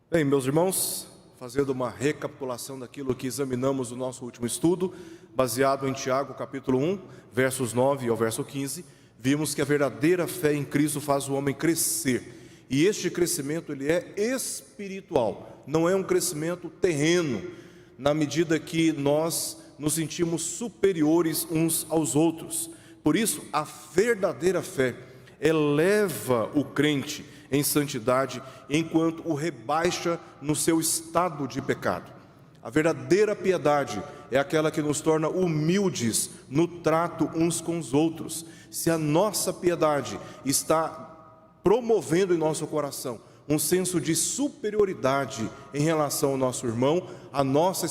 Bem, meus irmãos, fazendo uma recapitulação daquilo que examinamos no nosso último estudo, baseado em Tiago capítulo 1, versos 9 ao verso 15, vimos que a verdadeira fé em Cristo faz o homem crescer. E este crescimento ele é espiritual, não é um crescimento terreno, na medida que nós nos sentimos superiores uns aos outros. Por isso, a verdadeira fé eleva o crente em santidade, enquanto o rebaixa no seu estado de pecado. A verdadeira piedade é aquela que nos torna humildes no trato uns com os outros. Se a nossa piedade está promovendo em nosso coração um senso de superioridade em relação ao nosso irmão, a nossa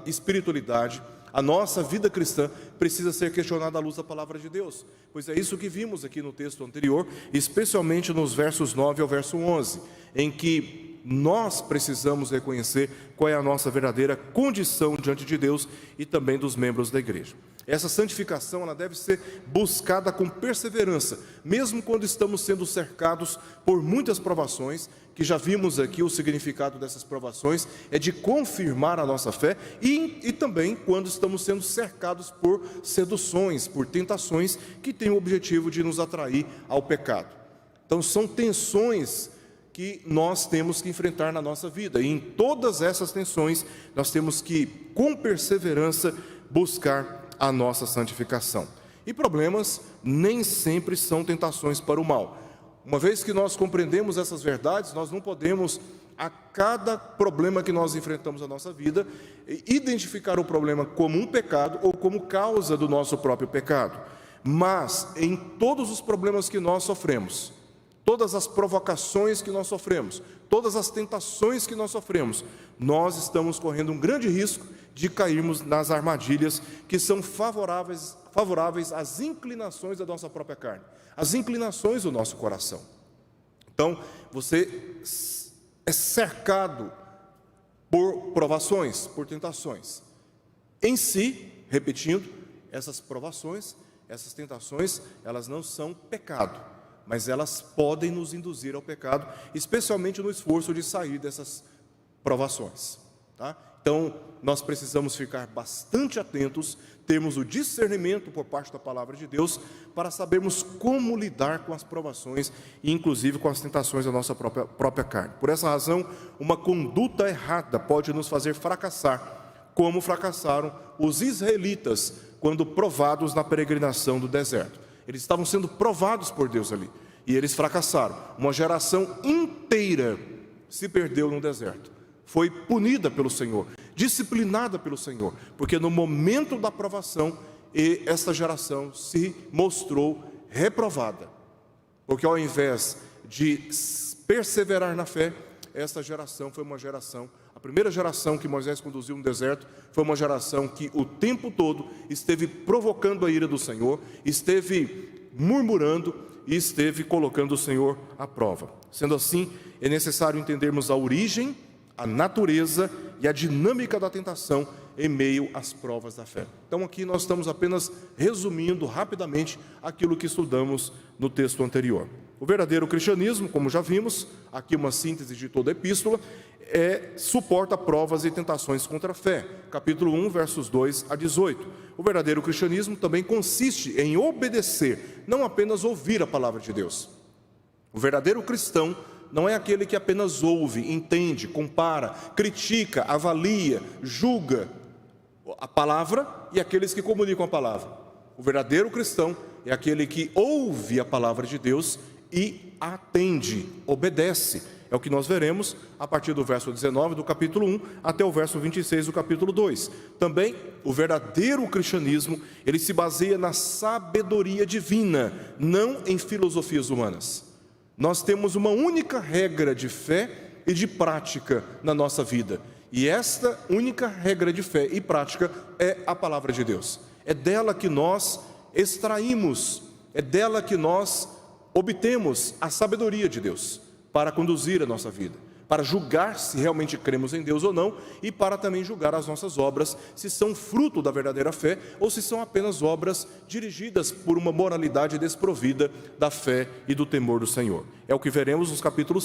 espiritualidade, a nossa vida cristã precisa ser questionada à luz da palavra de Deus, pois é isso que vimos aqui no texto anterior, especialmente nos versos 9 ao verso 11, em que nós precisamos reconhecer qual é a nossa verdadeira condição diante de Deus e também dos membros da igreja. Essa santificação ela deve ser buscada com perseverança, mesmo quando estamos sendo cercados por muitas provações, que já vimos aqui o significado dessas provações, é de confirmar a nossa fé, e também quando estamos sendo cercados por seduções, por tentações, que têm o objetivo de nos atrair ao pecado. Então são tensões que nós temos que enfrentar na nossa vida, e em todas essas tensões nós temos que, com perseverança, buscar a nossa santificação. E problemas nem sempre são tentações para o mal. Uma vez que nós compreendemos essas verdades, nós não podemos, a cada problema que nós enfrentamos na nossa vida, identificar o problema como um pecado ou como causa do nosso próprio pecado. Mas em todos os problemas que nós sofremos, todas as provocações que nós sofremos, todas as tentações que nós sofremos, nós estamos correndo um grande risco de cairmos nas armadilhas que são favoráveis às inclinações da nossa própria carne, às inclinações do nosso coração. Então, você é cercado por provações, por tentações. Em si, repetindo, essas provações, essas tentações, elas não são pecado, mas elas podem nos induzir ao pecado, especialmente no esforço de sair dessas provações, tá? Então, nós precisamos ficar bastante atentos, termos o discernimento por parte da palavra de Deus, para sabermos como lidar com as provações e inclusive com as tentações da nossa própria carne. Por essa razão, uma conduta errada pode nos fazer fracassar, como fracassaram os israelitas quando provados na peregrinação do deserto. Eles estavam sendo provados por Deus ali, e eles fracassaram. Uma geração inteira se perdeu no deserto, foi punida pelo Senhor, disciplinada pelo Senhor, porque no momento da provação, esta geração se mostrou reprovada, porque ao invés de perseverar na fé, esta geração foi uma geração, a primeira geração que Moisés conduziu no deserto, foi uma geração que o tempo todo esteve provocando a ira do Senhor, esteve murmurando e esteve colocando o Senhor à prova. Sendo assim, é necessário entendermos a origem, a natureza e a dinâmica da tentação em meio às provas da fé. Então aqui nós estamos apenas resumindo rapidamente aquilo que estudamos no texto anterior. O verdadeiro cristianismo, como já vimos, aqui uma síntese de toda a epístola, suporta provas e tentações contra a fé. Capítulo 1, versos 2 a 18. O verdadeiro cristianismo também consiste em obedecer, não apenas ouvir a palavra de Deus. O verdadeiro cristão não é aquele que apenas ouve, entende, compara, critica, avalia, julga a palavra e aqueles que comunicam a palavra. O verdadeiro cristão é aquele que ouve a palavra de Deus e atende, obedece. É o que nós veremos a partir do verso 19 do capítulo 1 até o verso 26 do capítulo 2. Também o verdadeiro cristianismo, ele se baseia na sabedoria divina, não em filosofias humanas. Nós temos uma única regra de fé e de prática na nossa vida. E esta única regra de fé e prática é a palavra de Deus. É dela que nós extraímos, é dela que nós obtemos a sabedoria de Deus para conduzir a nossa vida, para julgar se realmente cremos em Deus ou não, e para também julgar as nossas obras, se são fruto da verdadeira fé, ou se são apenas obras dirigidas por uma moralidade desprovida da fé e do temor do Senhor. É o que veremos nos capítulo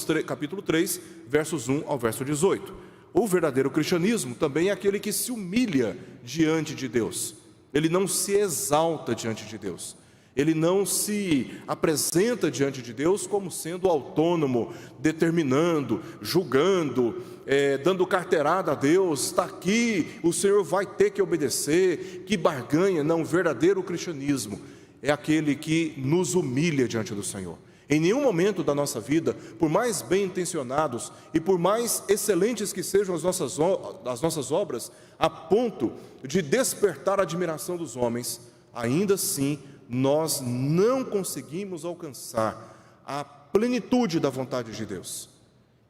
3, versos 1 ao verso 18. O verdadeiro cristianismo também é aquele que se humilha diante de Deus. Ele não se exalta diante de Deus. Ele não se apresenta diante de Deus como sendo autônomo, determinando, julgando, dando carteirada a Deus. Está aqui, o Senhor vai ter que obedecer, que barganha. Não, o verdadeiro cristianismo é aquele que nos humilha diante do Senhor. Em nenhum momento da nossa vida, por mais bem intencionados e por mais excelentes que sejam as nossas obras, a ponto de despertar a admiração dos homens, ainda assim nós não conseguimos alcançar a plenitude da vontade de Deus.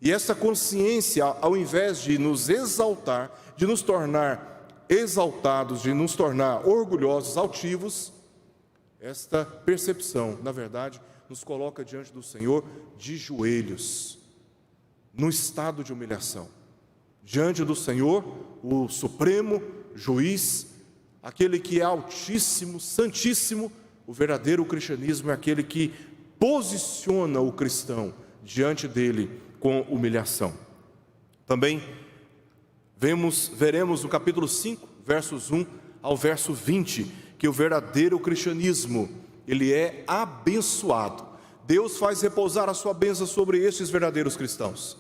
E essa consciência, ao invés de nos exaltar, de nos tornar exaltados, de nos tornar orgulhosos, altivos, esta percepção, na verdade, nos coloca diante do Senhor de joelhos, no estado de humilhação, diante do Senhor, o supremo juiz, aquele que é altíssimo, santíssimo. O verdadeiro cristianismo é aquele que posiciona o cristão diante dele com humilhação. Também veremos no capítulo 5, versos 1 ao verso 20, que o verdadeiro cristianismo, ele é abençoado. Deus faz repousar a sua bênção sobre estes verdadeiros cristãos.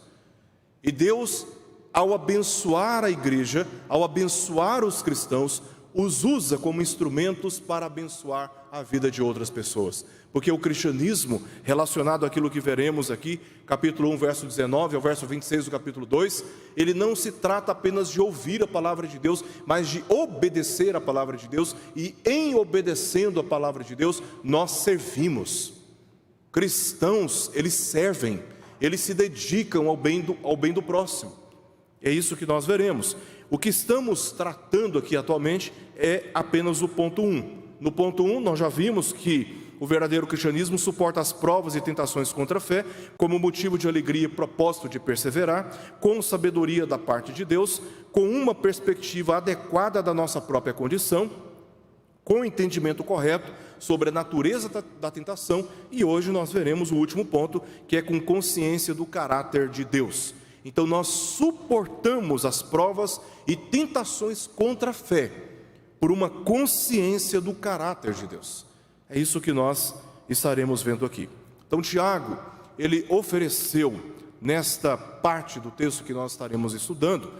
E Deus, ao abençoar a igreja, ao abençoar os cristãos, os usa como instrumentos para abençoar a vida de outras pessoas. Porque o cristianismo, relacionado àquilo que veremos aqui, capítulo 1, verso 19 ao verso 26 do capítulo 2, ele não se trata apenas de ouvir a palavra de Deus, mas de obedecer a palavra de Deus, e em obedecendo a palavra de Deus, nós servimos. Cristãos, eles servem, eles se dedicam ao bem do próximo. É isso que nós veremos. O que estamos tratando aqui atualmente é apenas o ponto 1. No ponto 1, nós já vimos que o verdadeiro cristianismo suporta as provas e tentações contra a fé como motivo de alegria e propósito de perseverar, com sabedoria da parte de Deus, com uma perspectiva adequada da nossa própria condição, com o entendimento correto sobre a natureza da tentação, e hoje nós veremos o último ponto, que é com consciência do caráter de Deus. Então nós suportamos as provas e tentações contra a fé, por uma consciência do caráter de Deus. É isso que nós estaremos vendo aqui. Então Tiago, ele ofereceu, nesta parte do texto que nós estaremos estudando,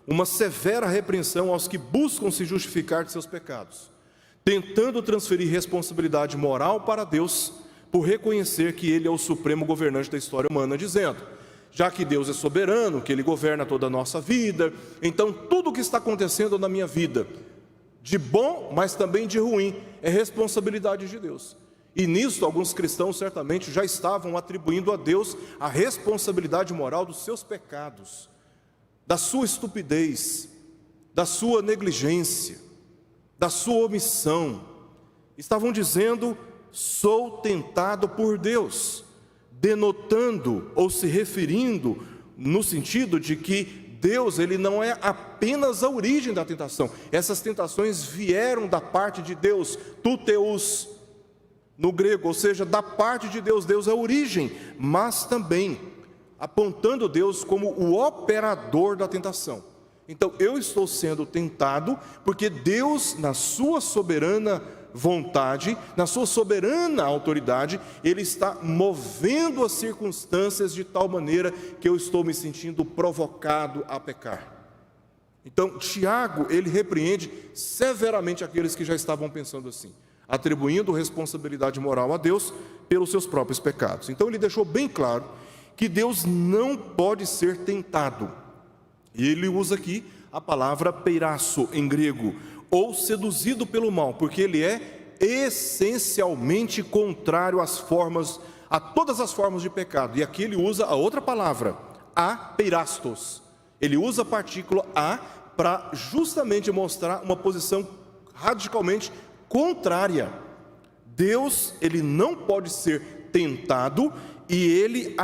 uma severa repreensão aos que buscam se justificar de seus pecados, tentando transferir responsabilidade moral para Deus, por reconhecer que Ele é o supremo governante da história humana, dizendo: já que Deus é soberano, que Ele governa toda a nossa vida, então tudo o que está acontecendo na minha vida, de bom, mas também de ruim, é responsabilidade de Deus. E nisso, alguns cristãos certamente já estavam atribuindo a Deus a responsabilidade moral dos seus pecados, da sua estupidez, da sua negligência, da sua omissão. Estavam dizendo: sou tentado por Deus, denotando ou se referindo no sentido de que Deus, ele não é apenas a origem da tentação. Essas tentações vieram da parte de Deus, tuteus no grego, ou seja, da parte de Deus. Deus é a origem, mas também apontando Deus como o operador da tentação. Então eu estou sendo tentado porque Deus, na sua soberana vontade, na sua soberana autoridade, Ele está movendo as circunstâncias de tal maneira que eu estou me sentindo provocado a pecar. Então Tiago, ele repreende severamente aqueles que já estavam pensando assim, atribuindo responsabilidade moral a Deus pelos seus próprios pecados. Então ele deixou bem claro que Deus não pode ser tentado, e ele usa aqui a palavra peirasso em grego, ou seduzido pelo mal, porque ele é essencialmente contrário a todas as formas de pecado. E aqui ele usa a outra palavra, apeirastos. Ele usa a partícula a para justamente mostrar uma posição radicalmente contrária. Deus, ele não pode ser tentado e ele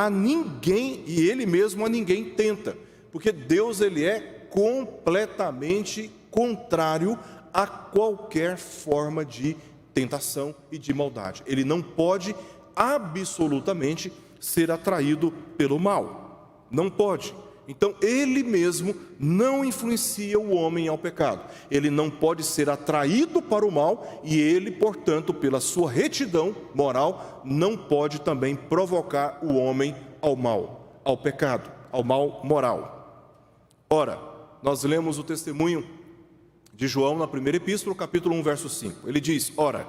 mesmo a ninguém tenta, porque Deus ele é completamente contrário a qualquer forma de tentação e de maldade. Ele não pode absolutamente ser atraído pelo mal, não pode. Então ele mesmo não influencia o homem ao pecado, ele não pode ser atraído para o mal, e ele, portanto, pela sua retidão moral, não pode também provocar o homem ao mal, ao pecado, ao mal moral. Ora, nós lemos o testemunho de João na primeira epístola, capítulo 1, verso 5. Ele diz: ora,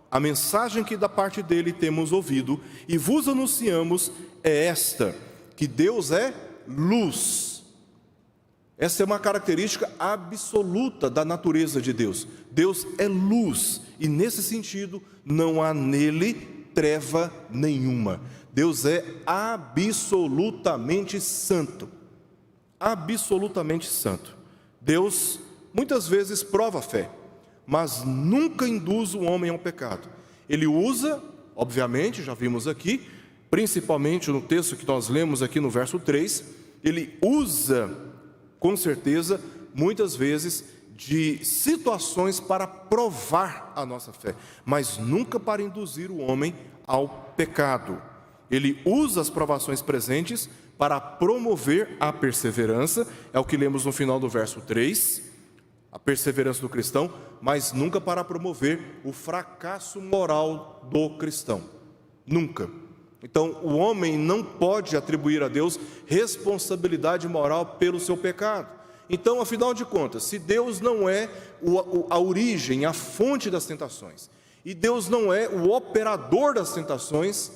a mensagem que da parte dele temos ouvido e vos anunciamos é esta, que Deus é luz. Essa é uma característica absoluta da natureza de Deus. Deus é luz, e nesse sentido não há nele treva nenhuma. Deus é absolutamente santo. Absolutamente santo. Deus muitas vezes prova a fé, mas nunca induz o homem ao pecado. Ele usa, obviamente, já vimos aqui, principalmente no texto que nós lemos aqui no verso 3, ele usa, com certeza, muitas vezes, de situações para provar a nossa fé, mas nunca para induzir o homem ao pecado. Ele usa as provações presentes para promover a perseverança, é o que lemos no final do verso 3, a perseverança do cristão, mas nunca para promover o fracasso moral do cristão, nunca. Então, o homem não pode atribuir a Deus responsabilidade moral pelo seu pecado. Então, afinal de contas, se Deus não é a origem, a fonte das tentações, e Deus não é o operador das tentações,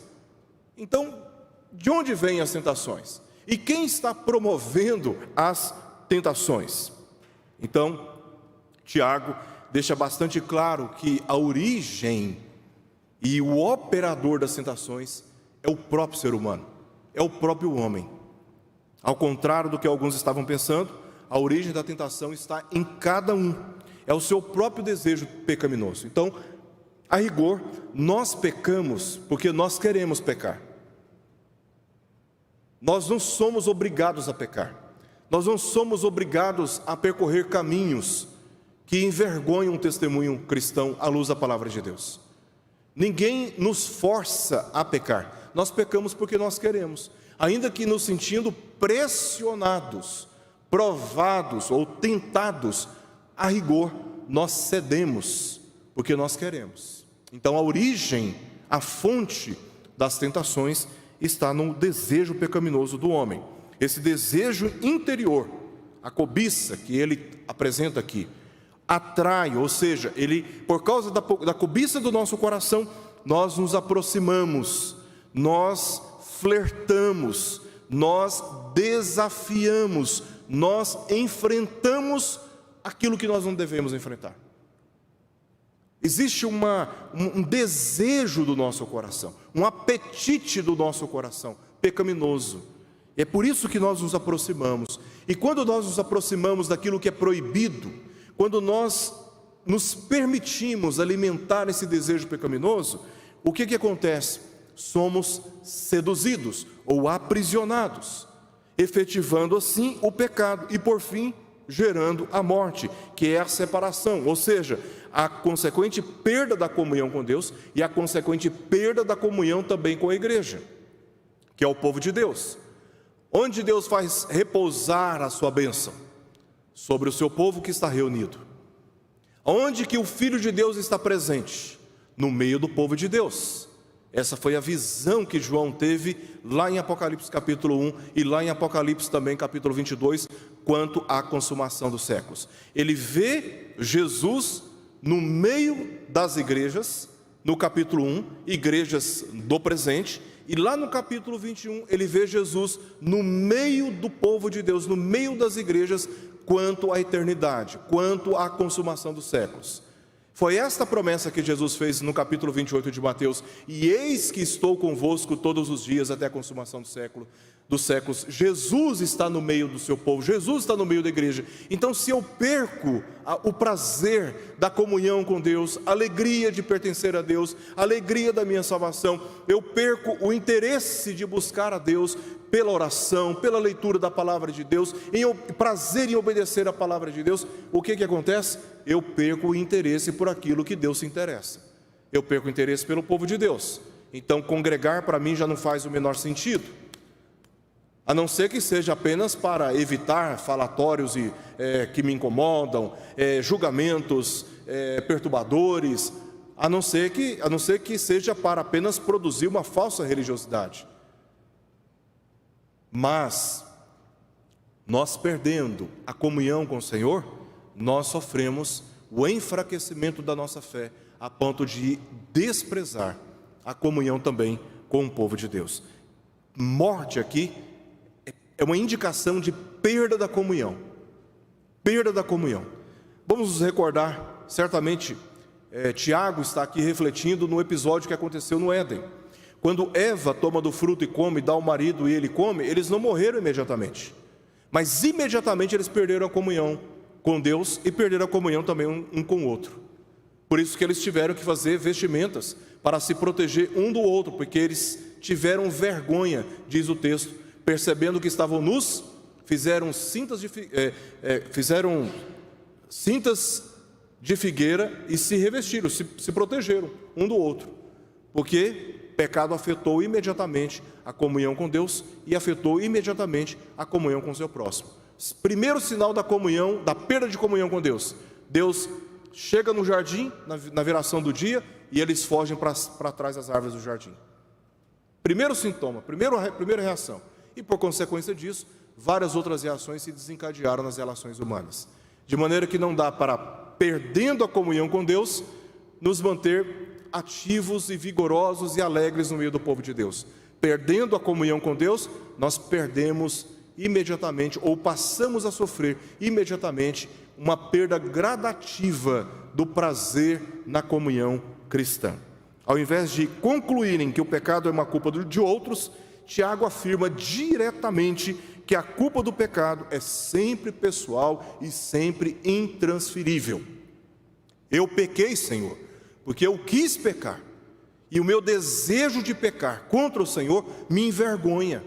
então, de onde vêm as tentações? E quem está promovendo as tentações? Então, Tiago deixa bastante claro que a origem e o operador das tentações é o próprio ser humano, é o próprio homem. Ao contrário do que alguns estavam pensando, a origem da tentação está em cada um, é o seu próprio desejo pecaminoso. Então, a rigor, nós pecamos porque nós queremos pecar. Nós não somos obrigados a pecar, nós não somos obrigados a percorrer caminhos que envergonham o testemunho cristão à luz da palavra de Deus. Ninguém nos força a pecar. Nós pecamos porque nós queremos, ainda que nos sentindo pressionados, provados ou tentados, a rigor, nós cedemos porque nós queremos. Então a origem, a fonte das tentações está no desejo pecaminoso do homem. Esse desejo interior, a cobiça que ele apresenta aqui, atrai, ou seja, ele, por causa da cobiça do nosso coração, nós nos aproximamos, nós flertamos, nós desafiamos, nós enfrentamos aquilo que nós não devemos enfrentar. Existe um desejo do nosso coração, um apetite do nosso coração pecaminoso. É por isso que nós nos aproximamos. E quando nós nos aproximamos daquilo que é proibido, quando nós nos permitimos alimentar esse desejo pecaminoso, o que acontece? Somos seduzidos ou aprisionados, efetivando assim o pecado e, por fim, gerando a morte, que é a separação, ou seja, a consequente perda da comunhão com Deus e a consequente perda da comunhão também com a igreja, que é o povo de Deus. Onde Deus faz repousar a sua bênção? Sobre o seu povo que está reunido. Onde que o Filho de Deus está presente? No meio do povo de Deus. Essa foi a visão que João teve lá em Apocalipse capítulo 1 e lá em Apocalipse também capítulo 22, quanto à consumação dos séculos. Ele vê Jesus no meio das igrejas, no capítulo 1, igrejas do presente, e lá no capítulo 21, ele vê Jesus no meio do povo de Deus, no meio das igrejas, quanto à eternidade, quanto à consumação dos séculos. Foi esta promessa que Jesus fez no capítulo 28 de Mateus: e eis que estou convosco todos os dias até a consumação dos séculos. Jesus está no meio do seu povo, Jesus está no meio da igreja. Então, se eu perco o prazer da comunhão com Deus, a alegria de pertencer a Deus, a alegria da minha salvação, eu perco o interesse de buscar a Deus pela oração, pela leitura da palavra de Deus, em prazer em obedecer a palavra de Deus, o que acontece? Eu perco o interesse por aquilo que Deus se interessa. Eu perco o interesse pelo povo de Deus. Então, congregar para mim já não faz o menor sentido, a não ser que seja apenas para evitar falatórios que me incomodam, julgamentos perturbadores, a não ser que seja para apenas produzir uma falsa religiosidade. Mas nós perdendo a comunhão com o Senhor, nós sofremos o enfraquecimento da nossa fé, a ponto de desprezar a comunhão também com o povo de Deus. Morte aqui é uma indicação de perda da comunhão. Perda da comunhão. Vamos nos recordar, certamente, Tiago está aqui refletindo no episódio que aconteceu no Éden. Quando Eva toma do fruto e come, dá ao marido e ele come, eles não morreram imediatamente. Mas imediatamente eles perderam a comunhão com Deus e perderam a comunhão também um com o outro. Por isso que eles tiveram que fazer vestimentas para se proteger um do outro, porque eles tiveram vergonha, diz o texto, percebendo que estavam nus, fizeram cintas de figueira e se revestiram, se protegeram um do outro, porque pecado afetou imediatamente a comunhão com Deus e afetou imediatamente a comunhão com o seu próximo. Primeiro sinal da comunhão, da perda de comunhão com Deus: Deus chega no jardim, na viração do dia, e eles fogem para trás das árvores do jardim. Primeiro sintoma, primeira reação. E por consequência disso, várias outras reações se desencadearam nas relações humanas. De maneira que não dá para, perdendo a comunhão com Deus, nos manter ativos e vigorosos e alegres no meio do povo de Deus. Perdendo a comunhão com Deus, nós perdemos imediatamente, ou passamos a sofrer imediatamente, uma perda gradativa do prazer na comunhão cristã. Ao invés de concluírem que o pecado é uma culpa de outros, Tiago afirma diretamente que a culpa do pecado é sempre pessoal e sempre intransferível. Eu pequei, Senhor, porque eu quis pecar, e o meu desejo de pecar contra o Senhor me envergonha.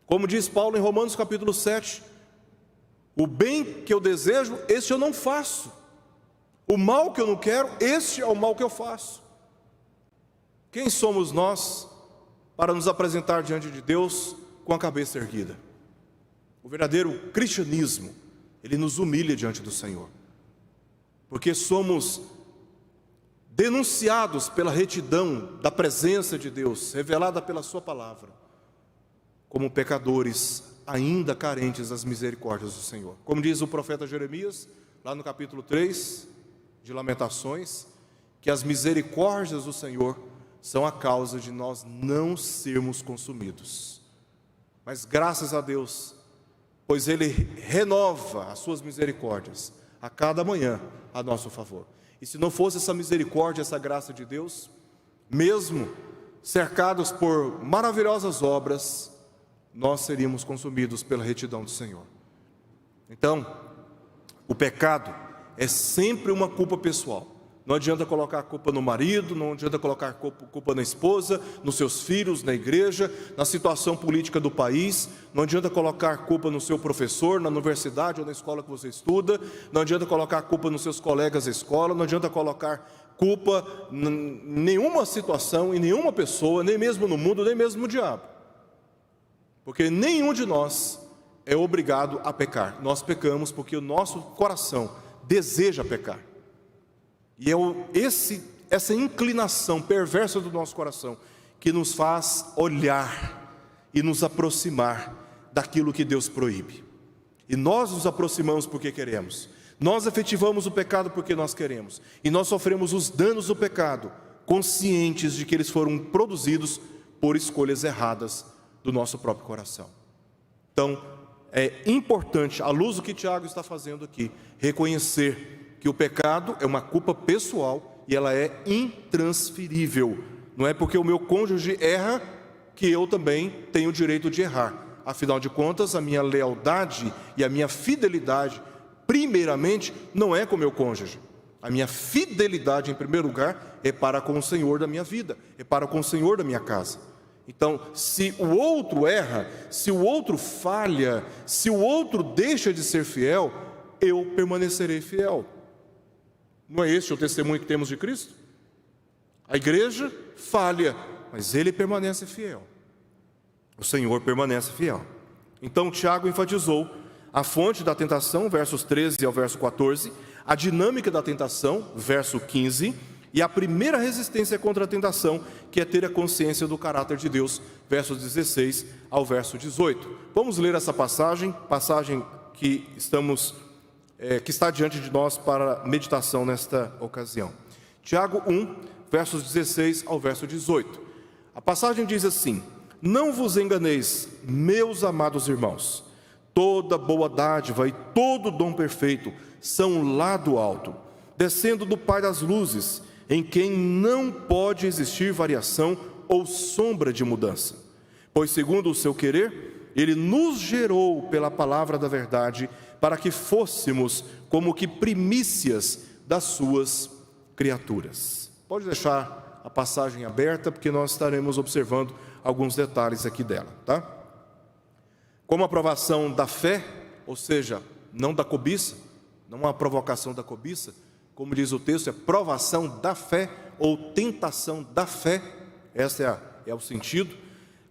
Como diz Paulo em Romanos capítulo 7, o bem que eu desejo, este eu não faço. O mal que eu não quero, este é o mal que eu faço. Quem somos nós para nos apresentar diante de Deus com a cabeça erguida? O verdadeiro cristianismo, ele nos humilha diante do Senhor, porque somos denunciados pela retidão da presença de Deus, revelada pela sua palavra, como pecadores ainda carentes das misericórdias do Senhor. Como diz o profeta Jeremias, lá no capítulo 3 de Lamentações, que as misericórdias do Senhor são a causa de nós não sermos consumidos. Mas graças a Deus, pois Ele renova as suas misericórdias a cada manhã a nosso favor. E se não fosse essa misericórdia, essa graça de Deus, mesmo cercados por maravilhosas obras, nós seríamos consumidos pela retidão do Senhor. Então, o pecado é sempre uma culpa pessoal. Não adianta colocar a culpa no marido, não adianta colocar a culpa na esposa, nos seus filhos, na igreja, na situação política do país. Não adianta colocar a culpa no seu professor, na universidade ou na escola que você estuda. Não adianta colocar a culpa nos seus colegas da escola. Não adianta colocar culpa em nenhuma situação, em nenhuma pessoa, nem mesmo no mundo, nem mesmo no diabo. Porque nenhum de nós é obrigado a pecar. Nós pecamos porque o nosso coração deseja pecar. E é essa inclinação perversa do nosso coração que nos faz olhar e nos aproximar daquilo que Deus proíbe. E nós nos aproximamos porque queremos. Nós efetivamos o pecado porque nós queremos. E nós sofremos os danos do pecado, conscientes de que eles foram produzidos por escolhas erradas do nosso próprio coração. Então, é importante, à luz do que Tiago está fazendo aqui, reconhecer que o pecado é uma culpa pessoal e ela é intransferível. Não é porque o meu cônjuge erra que eu também tenho o direito de errar. Afinal de contas, a minha lealdade e a minha fidelidade, primeiramente, não é com o meu cônjuge. A minha fidelidade, em primeiro lugar, é para com o Senhor da minha vida, é para com o Senhor da minha casa. Então, se o outro erra, se o outro falha, se o outro deixa de ser fiel, eu permanecerei fiel. Não é esse o testemunho que temos de Cristo? A igreja falha, mas ele permanece fiel. O Senhor permanece fiel. Então, Tiago enfatizou a fonte da tentação, versos 13 ao verso 14, a dinâmica da tentação, verso 15, e a primeira resistência contra a tentação, que é ter a consciência do caráter de Deus, versos 16 ao verso 18. Vamos ler essa passagem que está diante de nós para meditação nesta ocasião. Tiago 1, versos 16 ao verso 18. A passagem diz assim: não vos enganeis, meus amados irmãos, toda boa dádiva e todo dom perfeito são lá do alto, descendo do Pai das luzes, em quem não pode existir variação ou sombra de mudança. Pois segundo o seu querer, Ele nos gerou pela palavra da verdade, para que fôssemos como que primícias das suas criaturas. Pode deixar a passagem aberta, porque nós estaremos observando alguns detalhes aqui dela, tá? Como aprovação da fé, ou seja, não da cobiça, não uma provocação da cobiça, como diz o texto, é provação da fé ou tentação da fé, esse é o sentido.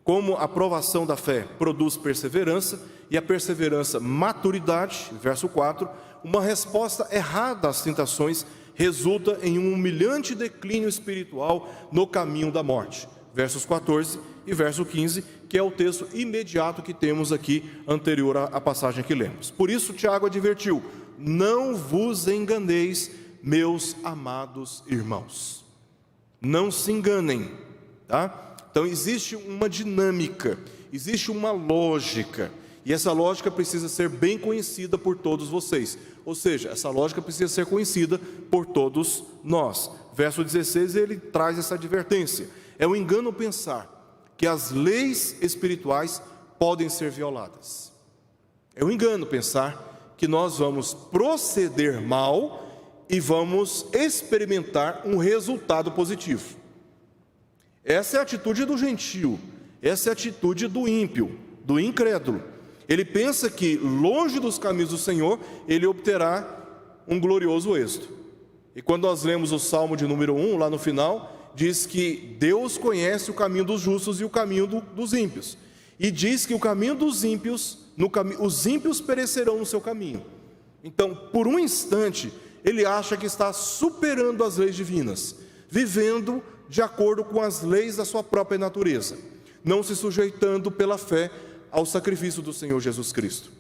Como a provação da fé produz perseverança, e a perseverança maturidade, verso 4, uma resposta errada às tentações resulta em um humilhante declínio espiritual no caminho da morte, versos 14 e verso 15, que é o texto imediato que temos aqui, anterior à passagem que lemos. Por isso Tiago advertiu: não vos enganeis, meus amados irmãos. Não se enganem, tá? Então existe uma dinâmica, existe uma lógica, e essa lógica precisa ser bem conhecida por todos vocês. Ou seja, essa lógica precisa ser conhecida por todos nós. Verso 16, ele traz essa advertência. É um engano pensar que as leis espirituais podem ser violadas. É um engano pensar que nós vamos proceder mal e vamos experimentar um resultado positivo. Essa é a atitude do gentio, essa é a atitude do ímpio, do incrédulo. Ele pensa que, longe dos caminhos do Senhor, ele obterá um glorioso êxito. E quando nós lemos o Salmo de número 1, lá no final, diz que Deus conhece o caminho dos justos e o caminho dos ímpios. E diz que o caminho dos ímpios, os ímpios perecerão no seu caminho. Então, por um instante, ele acha que está superando as leis divinas, vivendo de acordo com as leis da sua própria natureza, não se sujeitando pela fé ao sacrifício do Senhor Jesus Cristo.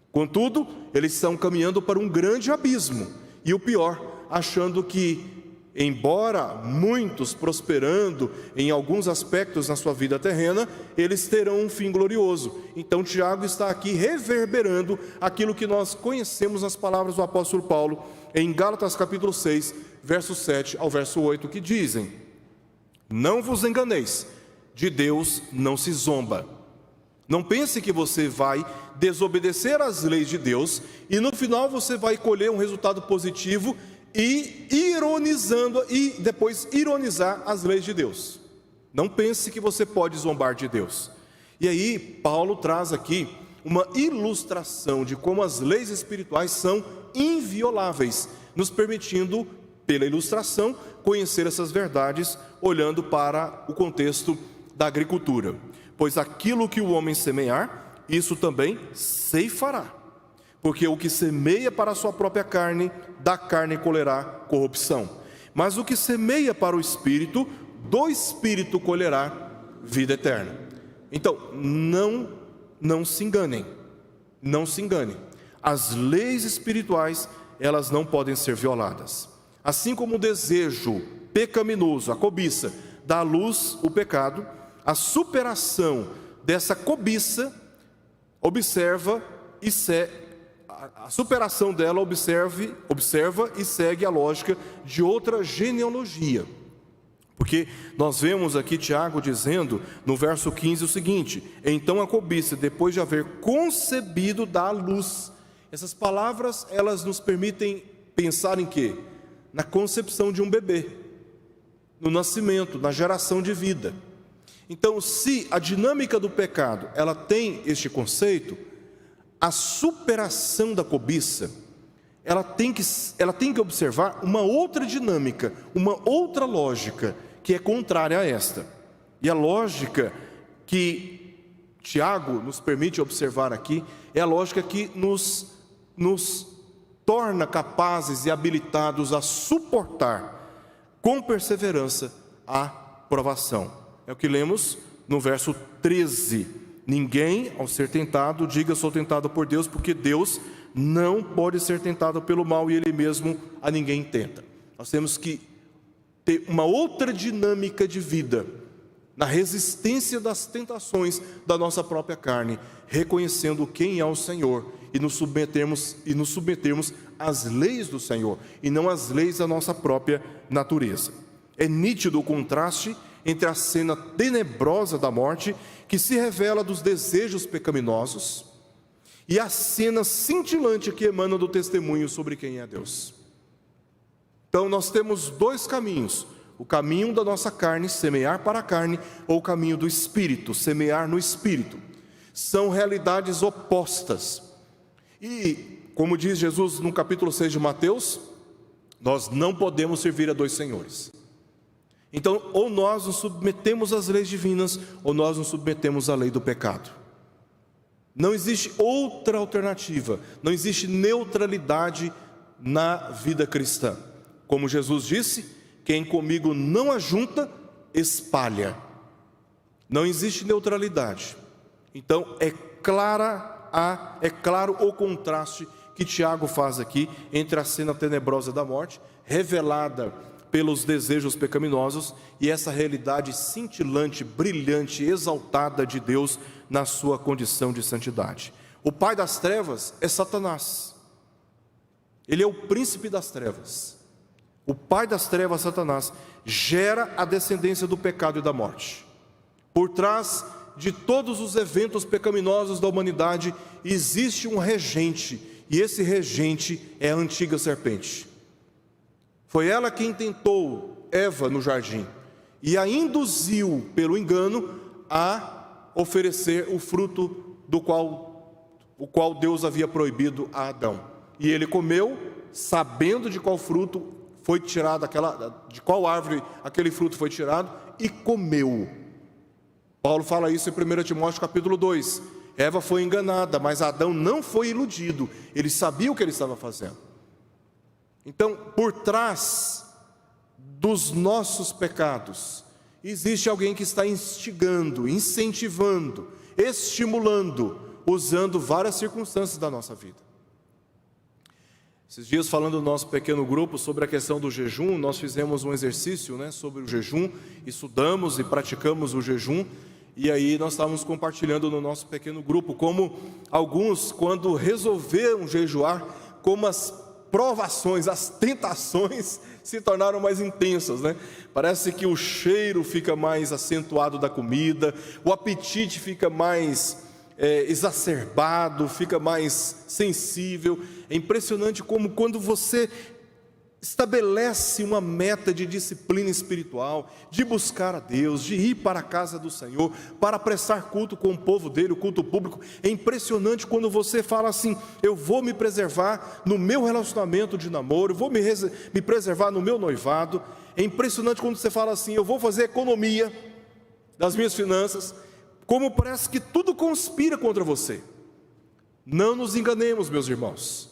Contudo, eles estão caminhando para um grande abismo, e o pior, achando que, embora muitos prosperando em alguns aspectos na sua vida terrena, eles terão um fim glorioso. Então Tiago está aqui reverberando aquilo que nós conhecemos nas palavras do apóstolo Paulo em Gálatas capítulo 6, verso 7 ao verso 8, que dizem: não vos enganeis, de Deus não se zomba. Não pense que você vai desobedecer às leis de Deus e no final você vai colher um resultado positivo e depois ironizar as leis de Deus. Não pense que você pode zombar de Deus. E aí Paulo traz aqui uma ilustração de como as leis espirituais são invioláveis, nos permitindo, pela ilustração, conhecer essas verdades, olhando para o contexto da agricultura. Pois aquilo que o homem semear, isso também ceifará. Porque o que semeia para a sua própria carne, da carne colherá corrupção. Mas o que semeia para o Espírito, do Espírito colherá vida eterna. Então, não se enganem. Não se enganem. As leis espirituais, elas não podem ser violadas. Assim como o desejo pecaminoso, a cobiça, dá à luz o pecado, a superação dessa cobiça observa a superação dela observa e segue a lógica de outra genealogia. Porque nós vemos aqui Tiago dizendo no verso 15 o seguinte: então a cobiça, depois de haver concebido, dá à luz. Essas palavras, elas nos permitem pensar em quê? Na concepção de um bebê, no nascimento, na geração de vida. Então, se a dinâmica do pecado, ela tem este conceito, a superação da cobiça, ela tem que observar uma outra dinâmica, uma outra lógica, que é contrária a esta. E a lógica que Tiago nos permite observar aqui, é a lógica que nos torna capazes e habilitados a suportar com perseverança a provação. É o que lemos no verso 13. Ninguém, ao ser tentado, diga: sou tentado por Deus, porque Deus não pode ser tentado pelo mal e Ele mesmo a ninguém tenta. Nós temos que ter uma outra dinâmica de vida na resistência das tentações da nossa própria carne, reconhecendo quem é o Senhor e nos submetermos às leis do Senhor e não às leis da nossa própria natureza. É nítido o contraste entre a cena tenebrosa da morte, que se revela dos desejos pecaminosos, e a cena cintilante que emana do testemunho sobre quem é Deus. Então nós temos dois caminhos: o caminho da nossa carne, semear para a carne, ou o caminho do Espírito, semear no Espírito. São realidades opostas. E, como diz Jesus no capítulo 6 de Mateus, nós não podemos servir a dois senhores. Então, ou nós nos submetemos às leis divinas, ou nós nos submetemos à lei do pecado. Não existe outra alternativa, não existe neutralidade na vida cristã. Como Jesus disse: quem comigo não ajunta, espalha. Não existe neutralidade. Então é claro o contraste que Tiago faz aqui entre a cena tenebrosa da morte, revelada pelos desejos pecaminosos, e essa realidade cintilante, brilhante, exaltada de Deus na sua condição de santidade. O pai das trevas é Satanás. Ele é o príncipe das trevas. O pai das trevas, Satanás, gera a descendência do pecado e da morte. Por trás de todos os eventos pecaminosos da humanidade existe um regente, e esse regente é a antiga serpente. Foi ela quem tentou Eva no jardim e a induziu pelo engano a oferecer o fruto o qual Deus havia proibido a Adão. E ele comeu, sabendo de qual fruto foi tirado, de qual árvore aquele fruto foi tirado, e comeu. Paulo fala isso em 1 Timóteo capítulo 2. Eva foi enganada, mas Adão não foi iludido. Ele sabia o que ele estava fazendo. Então, por trás dos nossos pecados, existe alguém que está instigando, incentivando, estimulando, usando várias circunstâncias da nossa vida. Esses dias, falando no nosso pequeno grupo sobre a questão do jejum, nós fizemos um exercício, sobre o jejum, estudamos e praticamos o jejum, e aí nós estávamos compartilhando no nosso pequeno grupo como alguns, quando resolveram jejuar, como as provações, as tentações se tornaram mais intensas, Parece que o cheiro fica mais acentuado da comida, o apetite fica mais exacerbado, fica mais sensível. É impressionante como, quando você estabelece uma meta de disciplina espiritual, de buscar a Deus, de ir para a casa do Senhor, para prestar culto com o povo dele, o culto público. É impressionante quando você fala assim: eu vou me preservar no meu relacionamento de namoro, vou me preservar no meu noivado. É impressionante quando você fala assim: eu vou fazer economia das minhas finanças, como parece que tudo conspira contra você. Não nos enganemos, meus irmãos,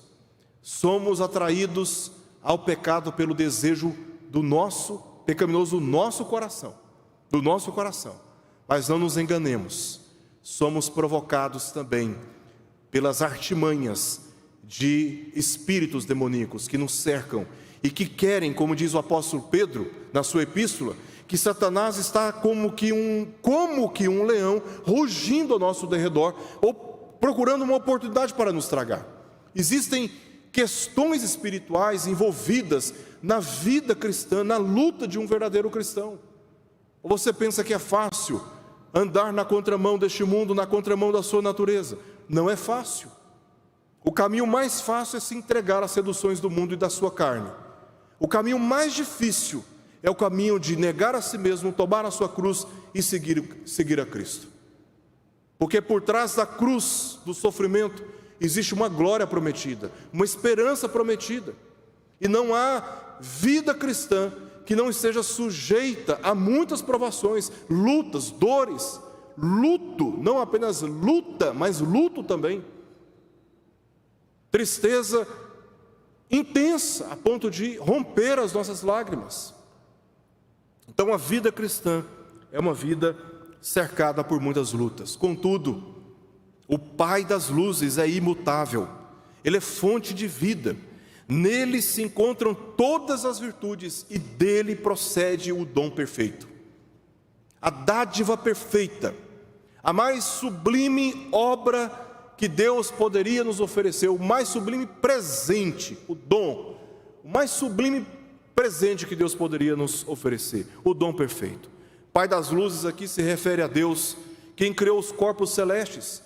somos atraídos ao pecado pelo desejo do nosso pecaminoso, do nosso coração, mas não nos enganemos, somos provocados também pelas artimanhas de espíritos demoníacos que nos cercam e que querem, como diz o apóstolo Pedro na sua epístola, que Satanás está como que um leão rugindo ao nosso derredor, ou procurando uma oportunidade para nos tragar. Existem questões espirituais envolvidas na vida cristã, na luta de um verdadeiro cristão. Ou você pensa que é fácil andar na contramão deste mundo, na contramão da sua natureza? Não é fácil. O caminho mais fácil é se entregar às seduções do mundo e da sua carne. O caminho mais difícil é o caminho de negar a si mesmo, tomar a sua cruz e seguir a Cristo. Porque por trás da cruz, do sofrimento, existe uma glória prometida, uma esperança prometida. E não há vida cristã que não esteja sujeita a muitas provações, lutas, dores, luto, não apenas luta, mas luto também. Tristeza intensa, a ponto de romper as nossas lágrimas. Então a vida cristã é uma vida cercada por muitas lutas. Contudo, o Pai das luzes é imutável, Ele é fonte de vida. Nele se encontram todas as virtudes e dele procede o dom perfeito. A dádiva perfeita, a mais sublime obra que Deus poderia nos oferecer, o mais sublime presente, o dom, o mais sublime presente que Deus poderia nos oferecer, o dom perfeito. Pai das luzes aqui se refere a Deus, quem criou os corpos celestes,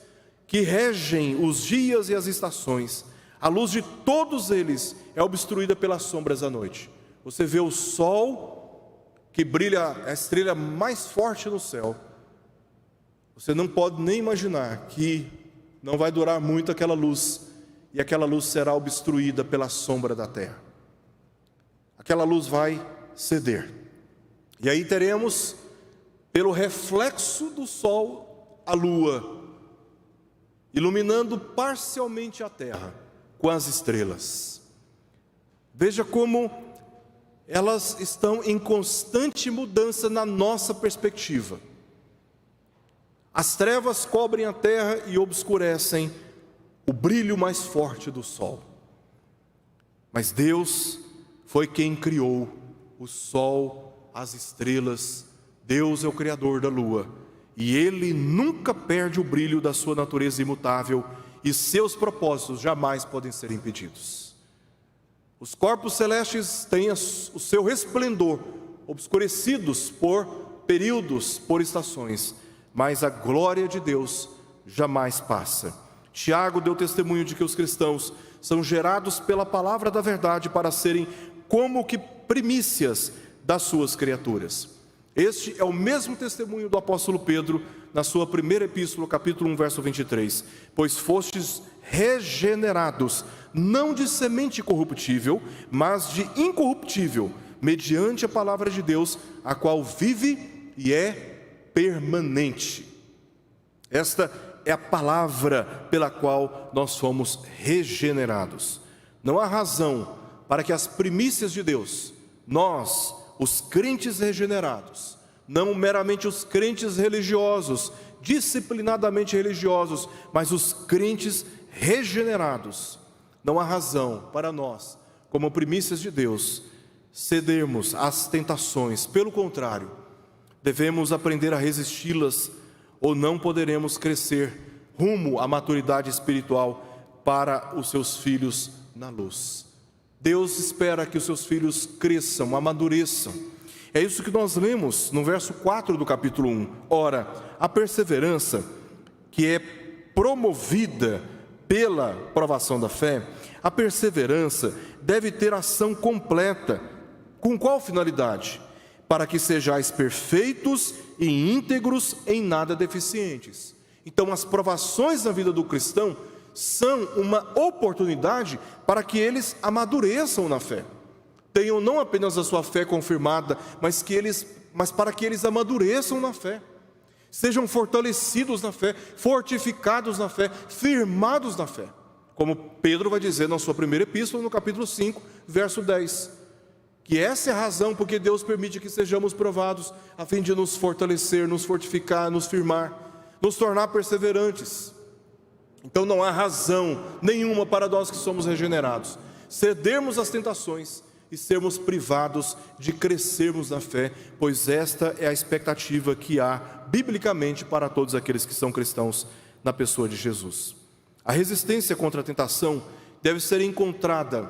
que regem os dias e as estações. A luz de todos eles é obstruída pelas sombras da noite. Você vê o sol, que brilha, a estrela mais forte no céu. Você não pode nem imaginar que não vai durar muito aquela luz, e aquela luz será obstruída pela sombra da terra. Aquela luz vai ceder. E aí teremos, pelo reflexo do sol, a lua, iluminando parcialmente a terra com as estrelas. Veja como elas estão em constante mudança na nossa perspectiva. As trevas cobrem a terra e obscurecem o brilho mais forte do sol. Mas Deus foi quem criou o sol, as estrelas. Deus é o Criador da lua. E Ele nunca perde o brilho da sua natureza imutável, e seus propósitos jamais podem ser impedidos. Os corpos celestes têm o seu resplendor, obscurecidos por períodos, por estações, mas a glória de Deus jamais passa. Tiago deu testemunho de que os cristãos são gerados pela palavra da verdade para serem como que primícias das suas criaturas. Este é o mesmo testemunho do apóstolo Pedro na sua primeira epístola, capítulo 1, verso 23. Pois fostes regenerados, não de semente corruptível, mas de incorruptível, mediante a palavra de Deus, a qual vive e é permanente. Esta é a palavra pela qual nós fomos regenerados. Não há razão para que as primícias de Deus, nós, os crentes regenerados, não meramente os crentes religiosos, disciplinadamente religiosos, mas os crentes regenerados, não há razão para nós, como primícias de Deus, cedermos às tentações. Pelo contrário, devemos aprender a resisti-las, ou não poderemos crescer rumo à maturidade espiritual para os seus filhos na luz. Deus espera que os seus filhos cresçam, amadureçam. É isso que nós lemos no verso 4 do capítulo 1. Ora, a perseverança, que é promovida pela provação da fé, a perseverança deve ter ação completa. Com qual finalidade? Para que sejais perfeitos e íntegros, em nada deficientes. Então, as provações na vida do cristão são uma oportunidade para que eles amadureçam na fé. Tenham não apenas a sua fé confirmada, mas para que eles amadureçam na fé. Sejam fortalecidos na fé, fortificados na fé, firmados na fé. Como Pedro vai dizer na sua primeira epístola, no capítulo 5, verso 10. Que essa é a razão porque Deus permite que sejamos provados, a fim de nos fortalecer, nos fortificar, nos firmar, nos tornar perseverantes. Então não há razão nenhuma para nós que somos regenerados cedermos às tentações e sermos privados de crescermos na fé, pois esta é a expectativa que há biblicamente para todos aqueles que são cristãos na pessoa de Jesus. A resistência contra a tentação deve ser encontrada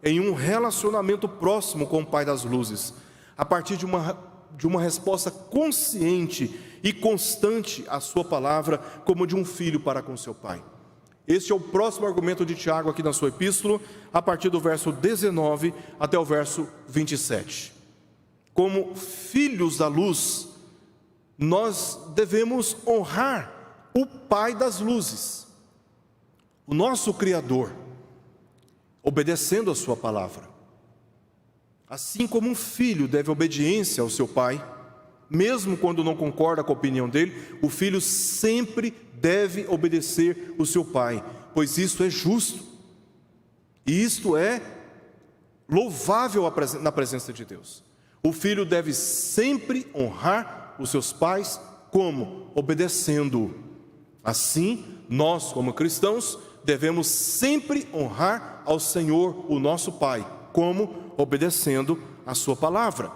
em um relacionamento próximo com o Pai das luzes, a partir de uma resposta consciente e constante à sua palavra, como de um filho para com seu pai. Este é o próximo argumento de Tiago aqui na sua epístola, a partir do verso 19 até o verso 27. Como filhos da luz, nós devemos honrar o Pai das luzes, o nosso Criador, obedecendo a sua palavra. Assim como um filho deve obediência ao seu pai, mesmo quando não concorda com a opinião dele, o filho sempre deve obedecer o seu pai, pois isto é justo, e isto é louvável na presença de Deus. O filho deve sempre honrar os seus pais, como? Obedecendo. Assim, nós como cristãos devemos sempre honrar ao Senhor, o nosso Pai, como? Obedecendo a sua palavra.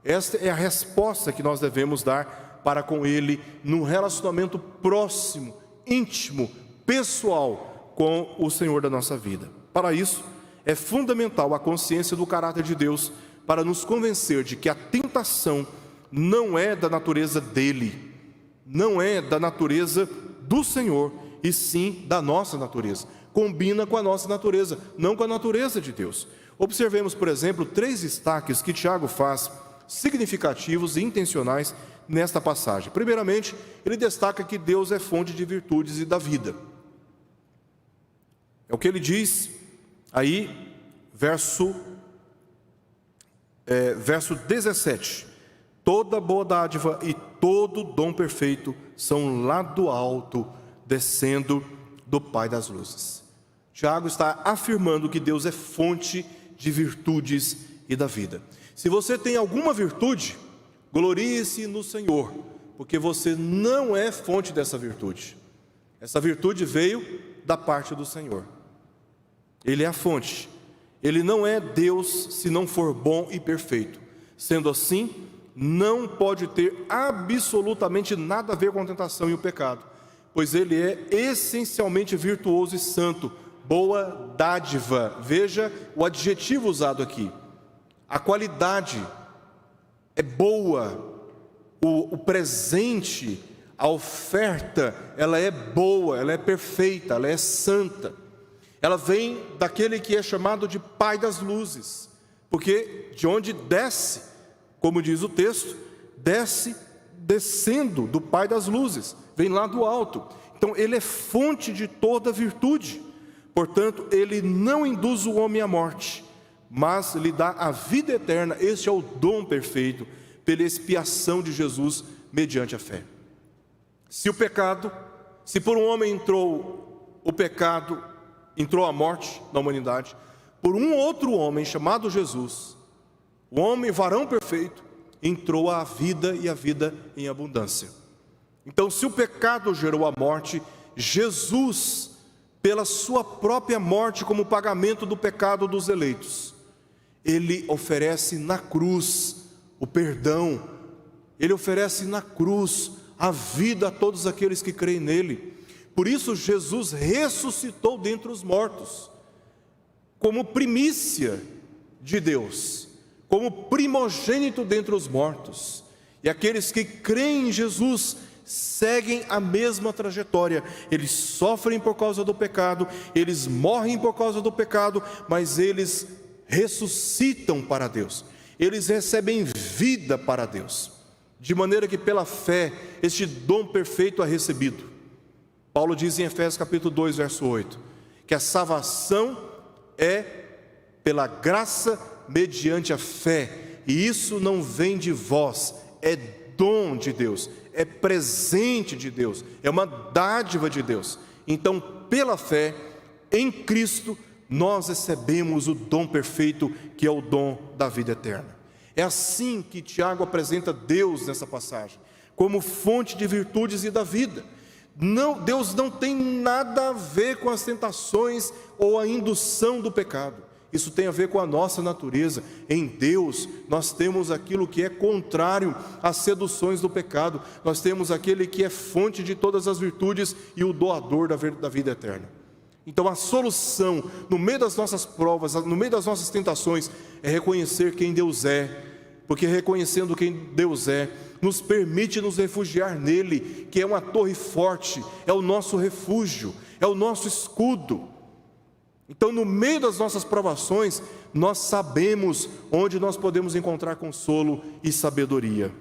Esta é a resposta que nós devemos dar para com Ele, num relacionamento próximo, íntimo, pessoal com o Senhor da nossa vida. Para isso, é fundamental a consciência do caráter de Deus, para nos convencer de que a tentação não é da natureza dele, não é da natureza do Senhor, e sim da nossa natureza. Combina com a nossa natureza, não com a natureza de Deus. Observemos, por exemplo, 3 destaques que Tiago faz, significativos e intencionais nesta passagem. Primeiramente, ele destaca que Deus é fonte de virtudes e da vida. É o que ele diz aí, verso 17. Toda boa dádiva e todo dom perfeito são lá do alto, descendo do Pai das luzes. Tiago está afirmando que Deus é fonte de virtudes e da vida. Se você tem alguma virtude, glorie-se no Senhor, porque você não é fonte dessa virtude. Essa virtude veio da parte do Senhor. Ele é a fonte. Ele não é Deus se não for bom e perfeito. Sendo assim, não pode ter absolutamente nada a ver com a tentação e o pecado, pois Ele é essencialmente virtuoso e santo. Boa dádiva, veja o adjetivo usado aqui. A qualidade é boa, o presente, a oferta, ela é boa, ela é perfeita, ela é santa. Ela vem daquele que é chamado de Pai das luzes, porque de onde desce, como diz o texto, descendo do Pai das luzes, vem lá do alto. Então ele é fonte de toda virtude. Portanto, ele não induz o homem à morte, mas lhe dá a vida eterna. Este é o dom perfeito, pela expiação de Jesus mediante a fé. Se por um homem entrou o pecado, entrou a morte na humanidade, por um outro homem chamado Jesus, o homem varão perfeito, entrou a vida e a vida em abundância. Então, se o pecado gerou a morte, Jesus, pela sua própria morte como pagamento do pecado dos eleitos, Ele oferece na cruz o perdão, Ele oferece na cruz a vida a todos aqueles que creem nele. Por isso Jesus ressuscitou dentre os mortos, como primícia de Deus, como primogênito dentre os mortos. E aqueles que creem em Jesus seguem a mesma trajetória. Eles sofrem por causa do pecado, eles morrem por causa do pecado, mas eles ressuscitam para Deus, eles recebem vida para Deus, de maneira que pela fé este dom perfeito é recebido. Paulo diz em Efésios capítulo 2, verso 8, que a salvação é pela graça mediante a fé, e isso não vem de vós, é dom de Deus, é presente de Deus, é uma dádiva de Deus. Então, pela fé em Cristo, nós recebemos o dom perfeito, que é o dom da vida eterna. É assim que Tiago apresenta Deus nessa passagem, como fonte de virtudes e da vida. Não, Deus não tem nada a ver com as tentações ou a indução do pecado. Isso tem a ver com a nossa natureza. Em Deus nós temos aquilo que é contrário às seduções do pecado. Nós temos aquele que é fonte de todas as virtudes e o doador da vida eterna. Então a solução, no meio das nossas provas, no meio das nossas tentações, é reconhecer quem Deus é, porque reconhecendo quem Deus é, nos permite nos refugiar nele, que é uma torre forte, é o nosso refúgio, é o nosso escudo. Então, no meio das nossas provações, nós sabemos onde nós podemos encontrar consolo e sabedoria.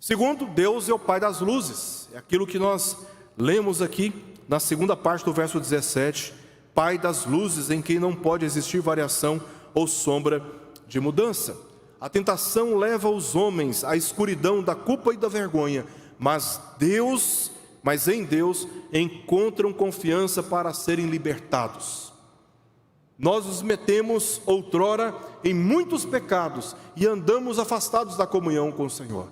Segundo, Deus é o Pai das luzes. É aquilo que nós lemos aqui na segunda parte do verso 17. Pai das luzes, em quem não pode existir variação ou sombra de mudança. A tentação leva os homens à escuridão da culpa e da vergonha, mas em Deus encontram confiança para serem libertados. Nós nos metemos outrora em muitos pecados e andamos afastados da comunhão com o Senhor,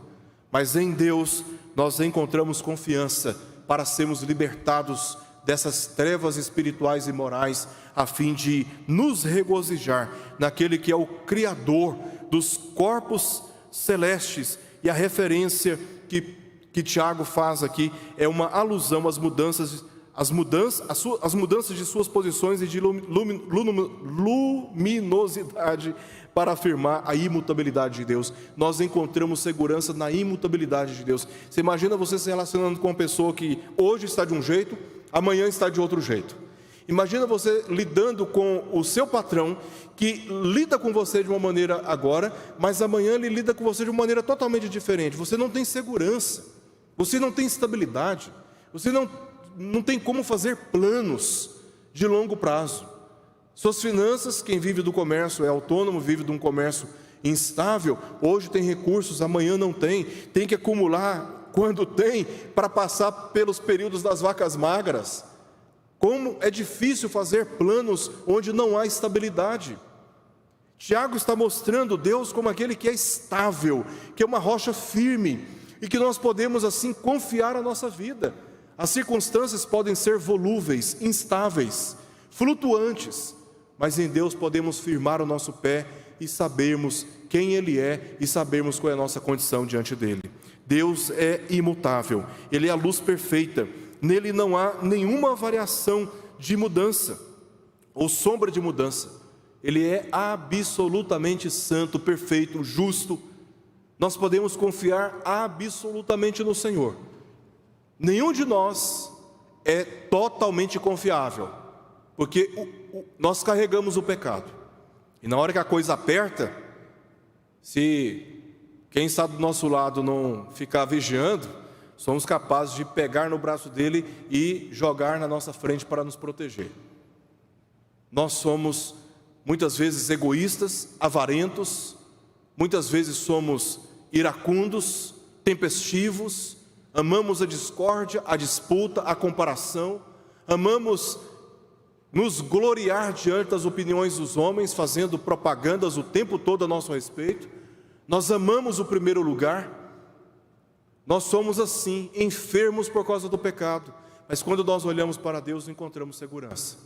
mas em Deus nós encontramos confiança para sermos libertados dessas trevas espirituais e morais, a fim de nos regozijar naquele que é o Criador dos corpos celestes. E a referência que Tiago faz aqui é uma alusão às mudanças de suas posições e de luminosidade, para afirmar a imutabilidade de Deus. Nós encontramos segurança na imutabilidade de Deus. Você imagina você se relacionando com uma pessoa que hoje está de um jeito, amanhã está de outro jeito. Imagina você lidando com o seu patrão, que lida com você de uma maneira agora, mas amanhã ele lida com você de uma maneira totalmente diferente. Você não tem segurança, você não tem estabilidade, você não tem como fazer planos de longo prazo. Suas finanças, quem vive do comércio é autônomo, vive de um comércio instável, hoje tem recursos, amanhã não tem que acumular quando tem, para passar pelos períodos das vacas magras. Como é difícil fazer planos onde não há estabilidade. Tiago está mostrando Deus como aquele que é estável, que é uma rocha firme, e que nós podemos assim confiar a nossa vida. As circunstâncias podem ser volúveis, instáveis, flutuantes, mas em Deus podemos firmar o nosso pé e sabermos quem Ele é e sabermos qual é a nossa condição diante dEle. Deus é imutável, Ele é a luz perfeita, nele não há nenhuma variação de mudança ou sombra de mudança. Ele é absolutamente santo, perfeito, justo. Nós podemos confiar absolutamente no Senhor. Nenhum de nós é totalmente confiável, porque nós carregamos o pecado, e na hora que a coisa aperta, se quem está do nosso lado não ficar vigiando, somos capazes de pegar no braço dele e jogar na nossa frente para nos proteger. Nós somos muitas vezes egoístas, avarentos, muitas vezes somos iracundos, tempestivos, amamos a discórdia, a disputa, a comparação, amamos nos gloriar diante das opiniões dos homens, fazendo propagandas o tempo todo a nosso respeito. Nós amamos o primeiro lugar. Nós somos assim, enfermos por causa do pecado, mas quando nós olhamos para Deus, encontramos segurança.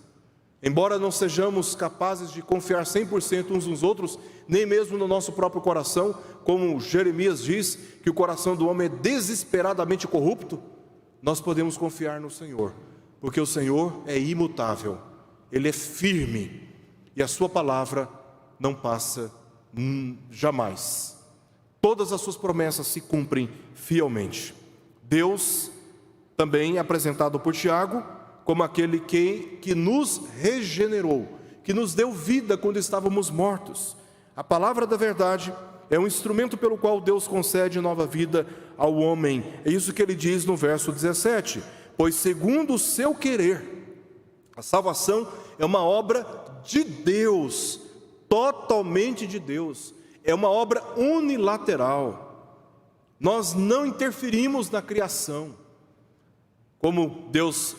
Embora não sejamos capazes de confiar 100% uns nos outros, nem mesmo no nosso próprio coração, como Jeremias diz, que o coração do homem é desesperadamente corrupto, nós podemos confiar no Senhor, porque o Senhor é imutável, Ele é firme, e a sua palavra não passa jamais. Todas as suas promessas se cumprem fielmente. Deus também é apresentado por Tiago como aquele que nos regenerou, que nos deu vida quando estávamos mortos. A palavra da verdade é um instrumento pelo qual Deus concede nova vida ao homem. É isso que ele diz no verso 17: pois segundo o seu querer, a salvação é uma obra de Deus, totalmente de Deus, é uma obra unilateral. Nós não interferimos na criação. Como Deus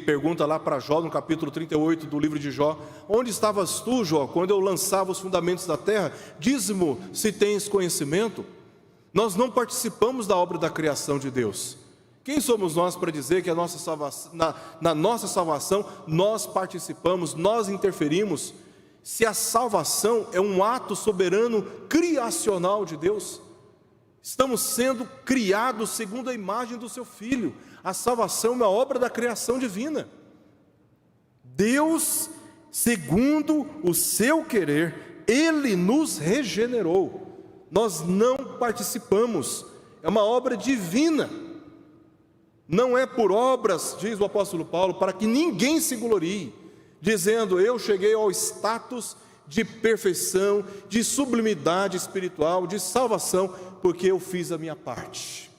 pergunta lá para Jó, no capítulo 38 do livro de Jó: onde estavas tu, Jó, quando eu lançava os fundamentos da terra? Diz-me se tens conhecimento. Nós não participamos da obra da criação de Deus. Quem somos nós para dizer que a nossa salvação, na nossa salvação nós participamos, nós interferimos, se a salvação é um ato soberano criacional de Deus? Estamos sendo criados segundo a imagem do seu Filho. A salvação é uma obra da criação divina. Deus, segundo o seu querer, Ele nos regenerou. Nós não participamos, é uma obra divina. Não é por obras, diz o apóstolo Paulo, para que ninguém se glorie, dizendo: eu cheguei ao status de perfeição, de sublimidade espiritual, de salvação, porque eu fiz a minha parte.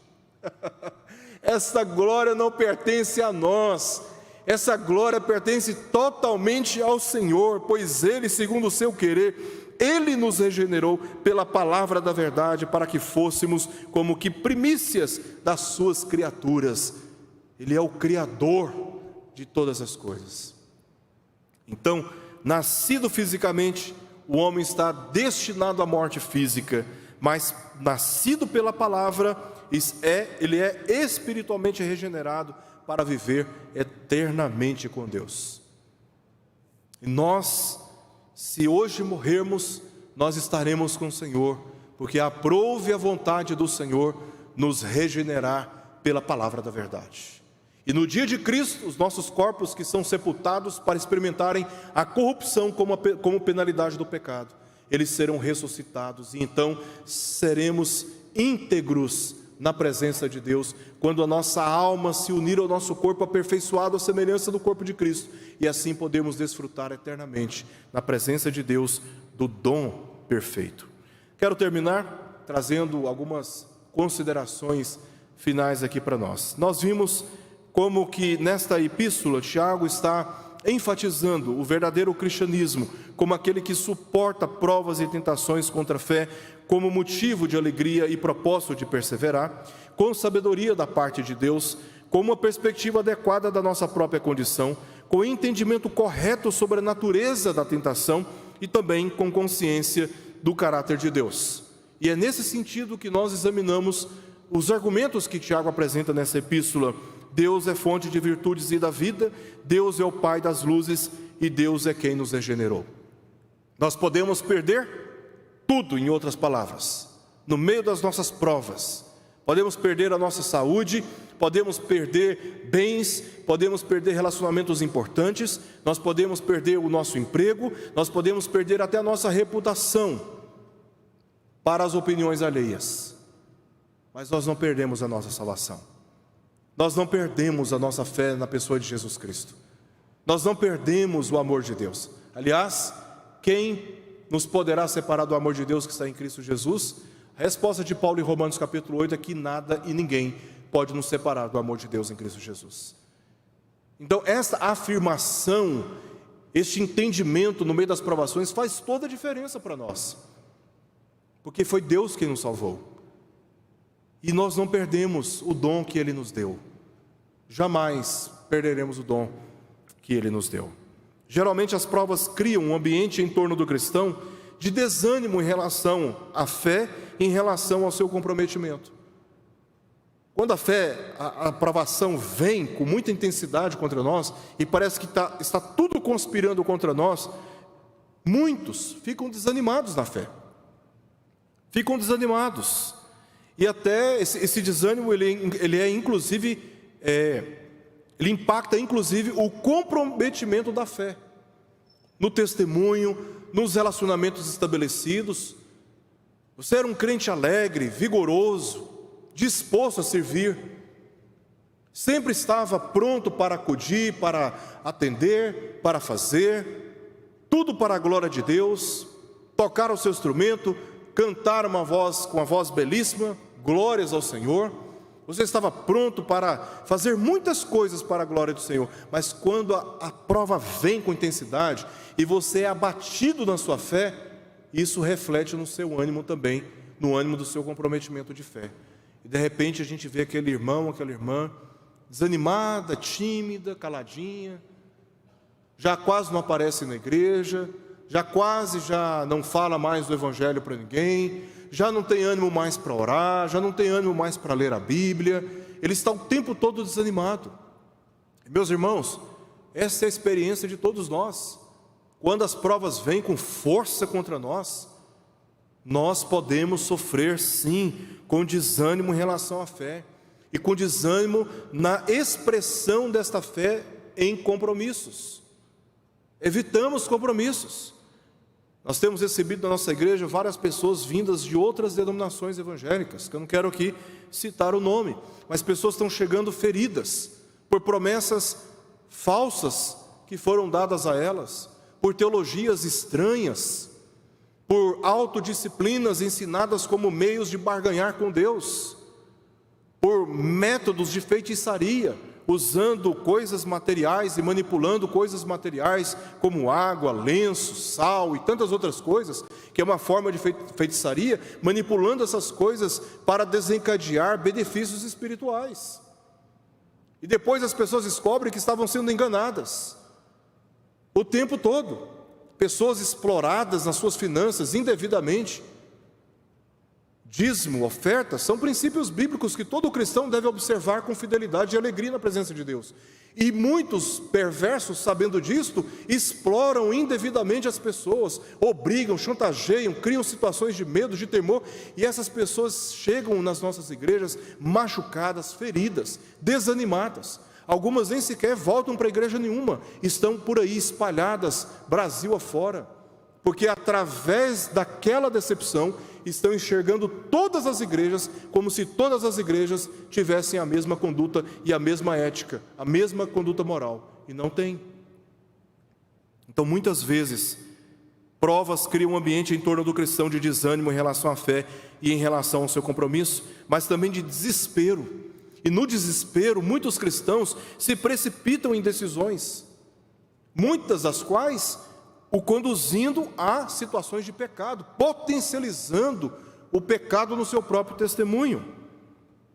Essa glória não pertence a nós, essa glória pertence totalmente ao Senhor, pois Ele, segundo o seu querer, Ele nos regenerou pela palavra da verdade, para que fôssemos como que primícias das suas criaturas. Ele é o Criador de todas as coisas. Então, nascido fisicamente, o homem está destinado à morte física, mas nascido pela palavra, ele é espiritualmente regenerado para viver eternamente com Deus. E nós, se hoje morrermos, nós estaremos com o Senhor, porque aprove a vontade do Senhor nos regenerar pela palavra da verdade. E no dia de Cristo, os nossos corpos que são sepultados para experimentarem a corrupção como penalidade do pecado, eles serão ressuscitados, e então seremos íntegros na presença de Deus, quando a nossa alma se unir ao nosso corpo aperfeiçoado à semelhança do corpo de Cristo, e assim podemos desfrutar eternamente na presença de Deus do dom perfeito. Quero terminar trazendo algumas considerações finais aqui para nós. Nós vimos como que nesta epístola Tiago está enfatizando o verdadeiro cristianismo como aquele que suporta provas e tentações contra a fé, como motivo de alegria e propósito de perseverar, com sabedoria da parte de Deus, com uma perspectiva adequada da nossa própria condição, com entendimento correto sobre a natureza da tentação e também com consciência do caráter de Deus. E é nesse sentido que nós examinamos os argumentos que Tiago apresenta nessa epístola. Deus é fonte de virtudes e da vida, Deus é o Pai das luzes e Deus é quem nos regenerou. Nós podemos perder tudo, em outras palavras, no meio das nossas provas. Podemos perder a nossa saúde, podemos perder bens, podemos perder relacionamentos importantes, nós podemos perder o nosso emprego, nós podemos perder até a nossa reputação para as opiniões alheias. Mas nós não perdemos a nossa salvação. Nós não perdemos a nossa fé na pessoa de Jesus Cristo. Nós não perdemos o amor de Deus. Aliás, quem nos poderá separar do amor de Deus que está em Cristo Jesus? A resposta de Paulo em Romanos capítulo 8 é que nada e ninguém pode nos separar do amor de Deus em Cristo Jesus. Então, essa afirmação, este entendimento no meio das provações faz toda a diferença para nós. Porque foi Deus quem nos salvou. E nós não perdemos o dom que Ele nos deu. Jamais perderemos o dom que Ele nos deu. Geralmente as provas criam um ambiente em torno do cristão de desânimo em relação à fé, em relação ao seu comprometimento. Quando a provação vem com muita intensidade contra nós, e parece que está tudo conspirando contra nós, muitos ficam desanimados na fé. Ficam desanimados. E até esse desânimo, ele é inclusive, ele impacta inclusive o comprometimento da fé, no testemunho, nos relacionamentos estabelecidos. Você era um crente alegre, vigoroso, disposto a servir, sempre estava pronto para acudir, para atender, para fazer, tudo para a glória de Deus, tocar o seu instrumento, cantar com uma voz belíssima, glórias ao Senhor. Você estava pronto para fazer muitas coisas para a glória do Senhor, mas quando a prova vem com intensidade e você é abatido na sua fé, isso reflete no seu ânimo também, no ânimo do seu comprometimento de fé. E de repente a gente vê aquele irmão, aquela irmã, desanimada, tímida, caladinha, já quase não aparece na igreja, já não fala mais do Evangelho para ninguém, já não tem ânimo mais para orar, já não tem ânimo mais para ler a Bíblia, ele está o tempo todo desanimado. Meus irmãos, essa é a experiência de todos nós. Quando as provas vêm com força contra nós, nós podemos sofrer sim, com desânimo em relação à fé, e com desânimo na expressão desta fé em compromissos. evitamos compromissos. Nós temos recebido na nossa igreja várias pessoas vindas de outras denominações evangélicas, que eu não quero aqui citar o nome, mas pessoas estão chegando feridas por promessas falsas que foram dadas a elas, por teologias estranhas, por autodisciplinas ensinadas como meios de barganhar com Deus, por métodos de feitiçaria, usando coisas materiais e manipulando coisas materiais como água, lenço, sal e tantas outras coisas, que é uma forma de feitiçaria, manipulando essas coisas para desencadear benefícios espirituais. E depois as pessoas descobrem que estavam sendo enganadas o tempo todo. Pessoas exploradas nas suas finanças indevidamente. Dízimo, oferta, são princípios bíblicos que todo cristão deve observar com fidelidade e alegria na presença de Deus. E muitos perversos, sabendo disto, exploram indevidamente as pessoas, obrigam, chantageiam, criam situações de medo, de temor, e essas pessoas chegam nas nossas igrejas machucadas, feridas, desanimadas. Algumas nem sequer voltam para a igreja nenhuma, estão por aí espalhadas, Brasil afora, porque através daquela decepção estão enxergando todas as igrejas como se todas as igrejas tivessem a mesma conduta e a mesma ética, a mesma conduta moral, e não tem. Então muitas vezes provas criam um ambiente em torno do cristão de desânimo em relação à fé e em relação ao seu compromisso, mas também de desespero. E no desespero muitos cristãos se precipitam em decisões, muitas das quais o conduzindo a situações de pecado, potencializando o pecado no seu próprio testemunho.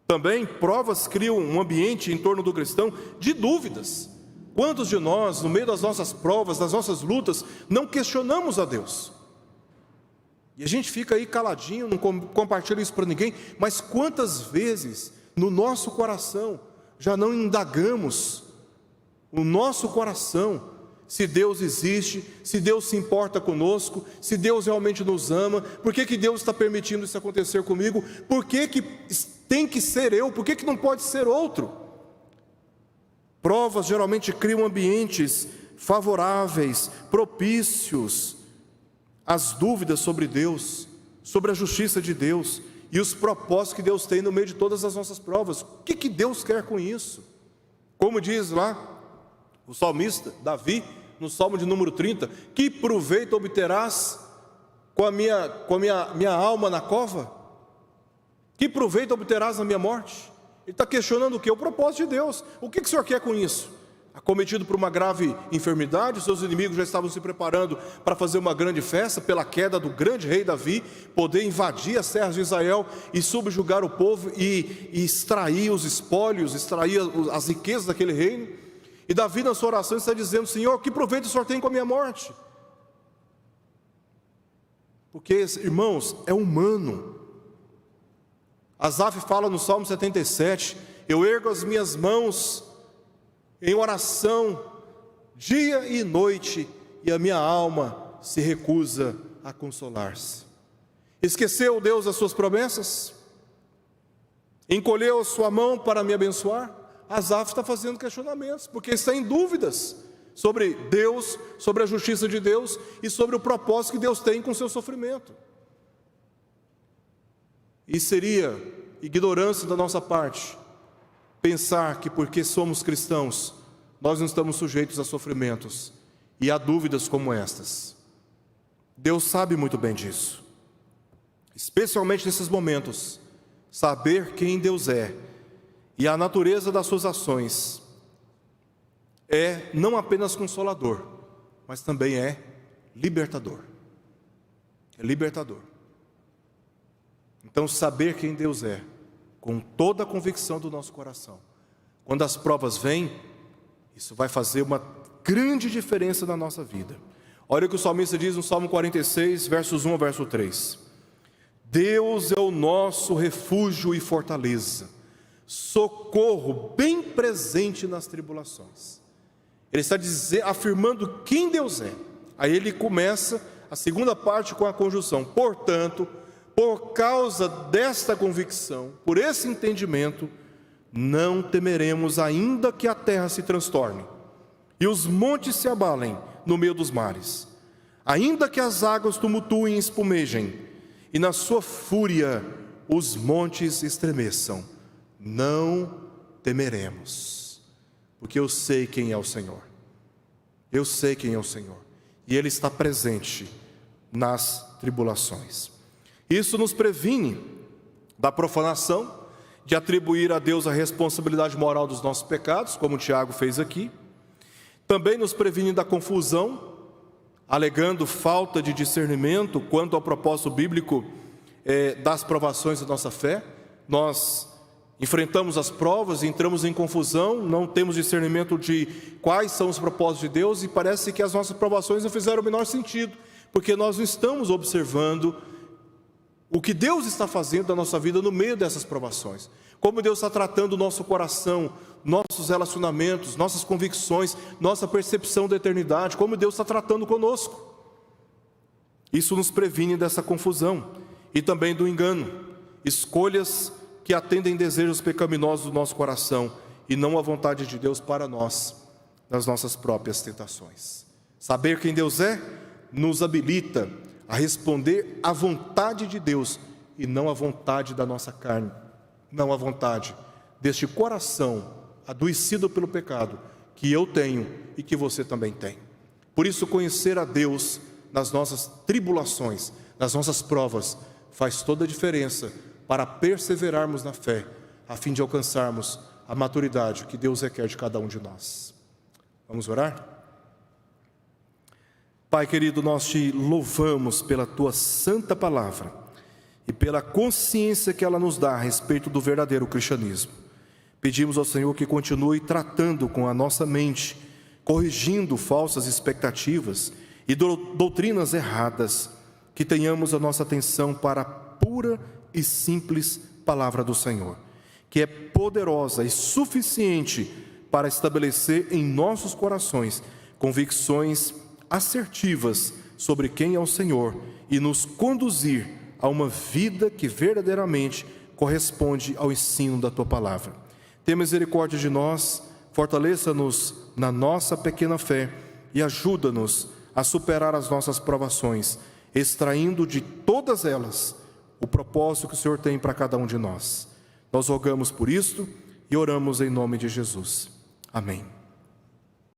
Também provas criam um ambiente em torno do cristão de dúvidas. Quantos de nós, no meio das nossas provas, das nossas lutas, não questionamos a Deus? E a gente fica aí caladinho, não compartilha isso para ninguém, mas quantas vezes no nosso coração já não indagamos o nosso coração, se Deus existe, se Deus se importa conosco, se Deus realmente nos ama, por que Deus está permitindo isso acontecer comigo, por que tem que ser eu, por que não pode ser outro? Provas geralmente criam ambientes favoráveis, propícios às dúvidas sobre Deus, sobre a justiça de Deus e os propósitos que Deus tem no meio de todas as nossas provas. O que Deus quer com isso? Como diz lá o salmista Davi, no Salmo de número 30, que proveito obterás com a minha alma na cova? Que proveito obterás na minha morte? Ele está questionando o quê? O propósito de Deus. O que o Senhor quer com isso? Acometido por uma grave enfermidade, os seus inimigos já estavam se preparando para fazer uma grande festa, pela queda do grande rei Davi, poder invadir as terras de Israel e subjugar o povo e extrair os espólios, extrair as riquezas daquele reino. E Davi na sua oração está dizendo: Senhor, que proveito o Senhor tem com a minha morte? Porque, irmãos, é humano. Asaf fala no Salmo 77, eu ergo as minhas mãos em oração, dia e noite, e a minha alma se recusa a consolar-se. Esqueceu Deus as suas promessas? Encolheu a sua mão para me abençoar? Asaf está fazendo questionamentos, porque está em dúvidas sobre Deus, sobre a justiça de Deus e sobre o propósito que Deus tem com o seu sofrimento. E seria ignorância da nossa parte pensar que porque somos cristãos, nós não estamos sujeitos a sofrimentos e a dúvidas como estas. Deus sabe muito bem disso. Especialmente nesses momentos, saber quem Deus é e a natureza das suas ações é não apenas consolador, mas também é libertador. É libertador. Então, saber quem Deus é, com toda a convicção do nosso coração, quando as provas vêm, isso vai fazer uma grande diferença na nossa vida. Olha o que o salmista diz no Salmo 46, versos 1 ao verso 3. Deus é o nosso refúgio e fortaleza, socorro bem presente nas tribulações. Ele está afirmando quem Deus é. Aí ele começa a segunda parte com a conjunção. Portanto, por causa desta convicção, por esse entendimento, não temeremos ainda que a terra se transtorne e os montes se abalem no meio dos mares. Ainda que as águas tumultuem e espumejem, e na sua fúria os montes estremeçam, não temeremos, porque eu sei quem é o Senhor. Eu sei quem é o Senhor, e Ele está presente nas tribulações. Isso nos previne da profanação, de atribuir a Deus a responsabilidade moral dos nossos pecados, como o Tiago fez aqui. Também nos previne da confusão, alegando falta de discernimento quanto ao propósito bíblico das provações da nossa fé. Nós enfrentamos as provas e entramos em confusão, não temos discernimento de quais são os propósitos de Deus, e parece que as nossas provações não fizeram o menor sentido, porque nós não estamos observando o que Deus está fazendo na nossa vida no meio dessas provações. Como Deus está tratando o nosso coração, nossos relacionamentos, nossas convicções, nossa percepção da eternidade, como Deus está tratando conosco. Isso nos previne dessa confusão e também do engano, escolhas que atendem desejos pecaminosos do nosso coração e não a vontade de Deus para nós, nas nossas próprias tentações. Saber quem Deus é nos habilita a responder à vontade de Deus e não à vontade da nossa carne, não à vontade deste coração adoecido pelo pecado que eu tenho e que você também tem. Por isso, conhecer a Deus nas nossas tribulações, nas nossas provas, faz toda a diferença para perseverarmos na fé, a fim de alcançarmos a maturidade que Deus requer de cada um de nós. Vamos orar? Pai querido, nós te louvamos pela tua santa palavra e pela consciência que ela nos dá a respeito do verdadeiro cristianismo. Pedimos ao Senhor que continue tratando com a nossa mente, corrigindo falsas expectativas e doutrinas erradas, que tenhamos a nossa atenção para a pura e simples palavra do Senhor, que é poderosa e suficiente para estabelecer em nossos corações convicções assertivas sobre quem é o Senhor e nos conduzir a uma vida que verdadeiramente corresponde ao ensino da tua palavra. Tenha misericórdia de nós, fortaleça-nos na nossa pequena fé e ajuda-nos a superar as nossas provações, extraindo de todas elas o propósito que o Senhor tem para cada um de nós. Nós rogamos por isto e oramos em nome de Jesus. Amém.